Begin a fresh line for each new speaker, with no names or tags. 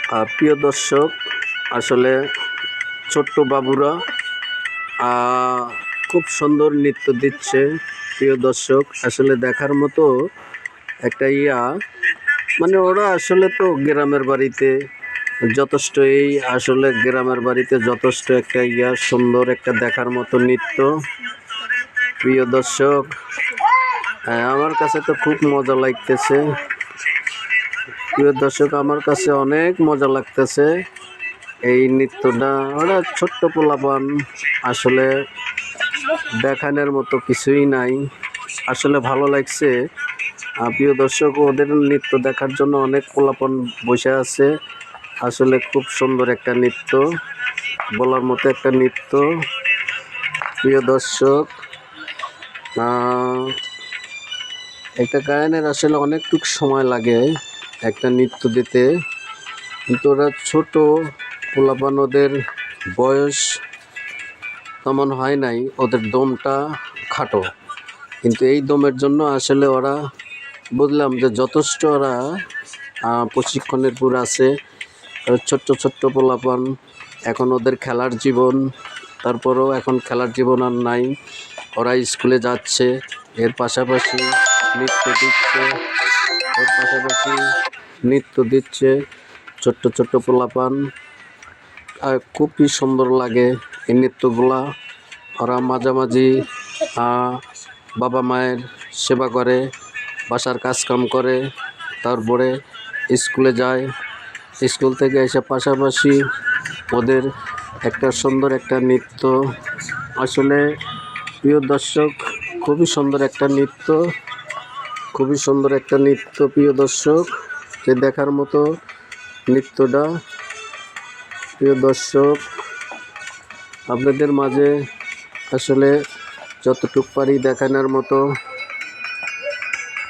প্রিয় দর্শক, আসলে ছোট্ট বাবুরা খুব সুন্দর নৃত্য দিচ্ছে। প্রিয় দর্শক, আসলে দেখার মতো একটা মানে ওরা আসলে তো গ্রামের বাড়িতে যথেষ্ট, আসলে গ্রামের বাড়িতে যথেষ্ট একটা সুন্দর একটা দেখার মতো নৃত্য। প্রিয় দর্শক, আমার কাছে তো খুব মজা লাগতেছে। প্রিয় দর্শক, আমার কাছে অনেক মজা লাগতেছে এই নৃত্যটা। ওরা ছোট্ট পোলাপান, আসলে দেখানোর মতো কিছুই নাই। আসলে ভালো লাগছে। প্রিয় দর্শক, ওদের নৃত্য দেখার জন্য অনেক পোলাপান বসে আছে। আসলে খুব সুন্দর একটা নৃত্য, বলার মতো একটা নৃত্য। প্রিয় দর্শক, একটা গায়নের আসলে অনেকটুকু সময় লাগে একটা নৃত্য দিতে, কিন্তু ওরা ছোট পোলাপান, ওদের বয়স তেমন হয় নাই, ওদের দমটা খাটো, কিন্তু এই দমের জন্য আসলে ওরা বুঝলাম যে যথেষ্ট ওরা প্রশিক্ষণের পুর আছে। ছোট্ট ছোট্ট পোলাপান, এখন ওদের খেলার জীবন, তারপরেও এখন খেলার জীবন আর নাই, ওরা স্কুলে যাচ্ছে, এর পাশাপাশি নৃত্য দিচ্ছে ছোট্ট ছোট্ট পোলাপান। খুবই সুন্দর লাগে এই নৃত্যগুলা। ওরা মাঝামাঝি বাবা মায়ের সেবা করে, বাসার কাজকাম করে, তারপরে স্কুলে যায়, স্কুল থেকে এসে পাশাপাশি ওদের একটা সুন্দর একটা নৃত্য। আসলে প্রিয় দর্শক, খুবই সুন্দর একটা নৃত্য, খুবই সুন্দর একটা নৃত্য। প্রিয় দর্শক, যে দেখার মতো নৃত্যটা। প্রিয় দর্শক, আপনাদের মাঝে আসলে যতটুকু পারি দেখানোর মতো